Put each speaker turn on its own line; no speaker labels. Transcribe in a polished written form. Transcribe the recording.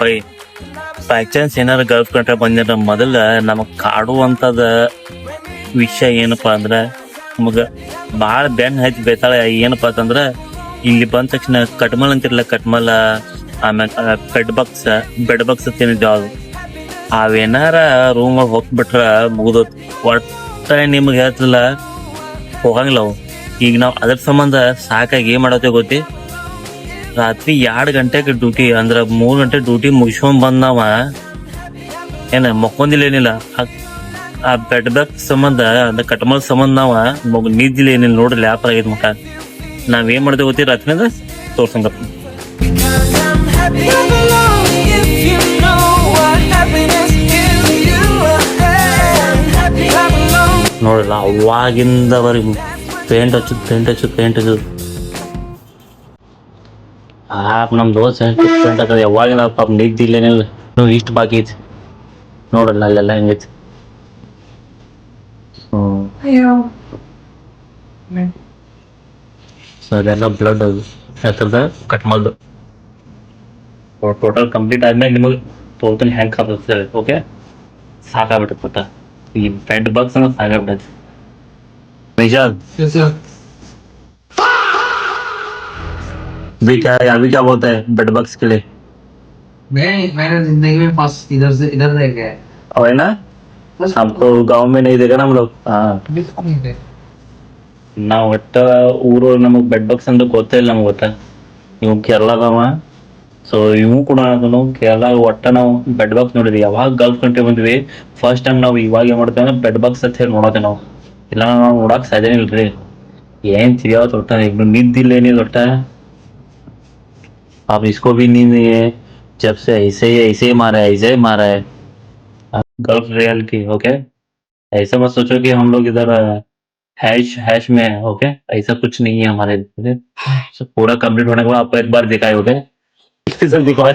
Bye bye chance ಏನಾರ Gulf country ಬಂದಿರ ಮೊದಲ ನಮಗ್ ಕಾಡುವಂತದ ವಿಷಯ ಏನಪ್ಪಾ ಅಂದ್ರ ನಮಗ ಬಾಳ ಬೆನ್ ಹಚ್ಚಿ ಬೇತಾಳ ಏನಪ್ಪಾ ಅಂತಂದ್ರ ಇಲ್ಲಿ ಬಂದ ತಕ್ಷಣ ಕಟ್ಮಲ್ ಅಂತಿರ್ಲ ಕಟ್ಮಲ್ ಆಮ್ಯಾಗ ಬೆಡ್ ಬಕ್ಸ್ ತಿನ್ನಿದ್ದಾವ್ ಅವೇನಾರ ರೂಮ್ ಹೋಗ್ಬಿಟ್ರ ಮುಗ್ದೋತ್ ಒಟ್ಟ ನಿಮ್ಗೆ ಹೇಳ್ತಿಲ್ಲ ಹೋಗಂಗಿಲ್ಲ ಅವು. ಈಗ ನಾವ್ ಅದ್ರ ಸಂಬಂಧ ಸಾಕಾಗಿ ಏನ್ ಮಾಡತ್ತೇವ್ ಗೊತ್ತಿ, ರಾತ್ರಿ 2 ಗಂಟೆಗೆ ಡ್ಯೂಟಿ ಅಂದ್ರ 3 ಗಂಟೆ ಡ್ಯೂಟಿ ಮುಗಿಸ್ಕೊಂಡ್ ಬಂದ್ ನಾವ ಏನ ಮಕ್ಕೊಂದಿಲ್ಲ ಏನಿಲ್ಲ ಆ ಬೆಡ್ ಬಗ್ ಸಂಬಂಧ ಅದ ಕಟ್ಮಲ್ ಸಂಬಂಧ ನಾವ ನಿದ್ದಿಲ್ಲ ಏನಿಲ್ಲ ನೋಡ್ರಿ ಲ್ಯಾಪ್ ಆಗಿದ್ ಮಕ್ಕ ನಾವ್ ಏನ್ ಮಾಡ್ತೇವೆ ಗೊತ್ತಿ ರಾತ್ರಿ ಅಂದ್ರ ತೋರ್ಸಂಗಪ್ಪ ನೋಡಲ್ಲ ಅವಾಗಿಂದವರೆಗೂ ಪೇಂಟ್ ಹಚ್ಚುದು ನಮ್ ದೋಸ್ತ ಪೇಂಟ್ ಹಾಕದ ಯಾವಾಗಿನ ಪಾಪ ನಿದ್ದಿಲ್ಲೇನಿಲ್ಲ ಇಷ್ಟು ಬಾಕಿ ಐತಿ ನೋಡಲ್ಲ ಅಲ್ಲೆಲ್ಲ ಹೆಂಗೈತಿ. ಅದೆಲ್ಲ ಬ್ಲಡ್ ಅದು ಯಾಕಂದ್ರೆ ಕಟ್ ಮಾಡ್ದು ಟೋಟಲ್ ಕಂಪ್ಲೀಟ್ ಆದ್ಮೇಲೆ ನಿಮಗೆ ಟೋಟಲ್ ಹ್ಯಾಂಗ್ ಕಾಣಿಸ್ತದೆ. ಓಕೆ ಸಾಕಾಗ್ಬಿಟ್ಟೆ ಪುಟ್ಟ ಈ ಬೆಡ್ ಬಗ್ಸ್ ಅನ್ನೋದು ಸಾಕಾಗ್ಬಿಟ್ಟೈತಿ. निजाद अभी क्या बोलता है बेड बग्स के लिए?
मैंने जिंदगी में फर्स्ट इधर से इधर देखा है
और है ना हमको गांव में नहीं देखा ना हम लोग. ನಾವು ಒಟ್ಟ ಊರು ನಮಗ್ ಬೆಡ್ ಬಗ್ಸ್ ಅಂತ ಗೊತ್ತೇ ಇಲ್ಲ ನಮ್ಗೆ ಗೊತ್ತ. ಇವ್ ಕೇರಳದವ ಸೊ ಇವು ಕೂಡ ಅದನ್ನು ಕೇರಳ ಒಟ್ಟ ನಾವು ಬೆಡ್ ಬಾಕ್ಸ್ ನೋಡಿದ್ವಿ. ಯಾವಾಗ ಗಲ್ಫ್ ಕಂಟ್ರಿ ಬಂದ್ವಿ ಫಸ್ಟ್ ಟೈಮ್ ನಾವು ಇವಾಗ ಏನ್ ಮಾಡ್ತೇವೆ ಅಂದ್ರೆ ಬೆಡ್ ಬಾಕ್ಸ್ ಅಂತ ಹೇಳಿ ನೋಡತ್ತೇವೆ ನಾವು. ಇಲ್ಲ ನಾವು ನೋಡಕ್ ಸಾಧ್ಯ ಇಲ್ರಿ ಏನ್ ತಿಳಿಯಾವ ತೊಟ್ಟ ಈಗ ನಿದ್ದಿಲ್ಲ ಏನಿಲ್ಲ ಒಟ್ಟ. अब इसको भी नींद नहीं है जब से ऐसे ही मारा है गल्फ रियलिटी. ओके ऐसा मत सोचो कि हम लोग इधर हैश में है. ओके ऐसा कुछ नहीं है हमारे इधर. पूरा कंप्लीट होने के बाद आपको एक बार दिखाए. ओके दिखाए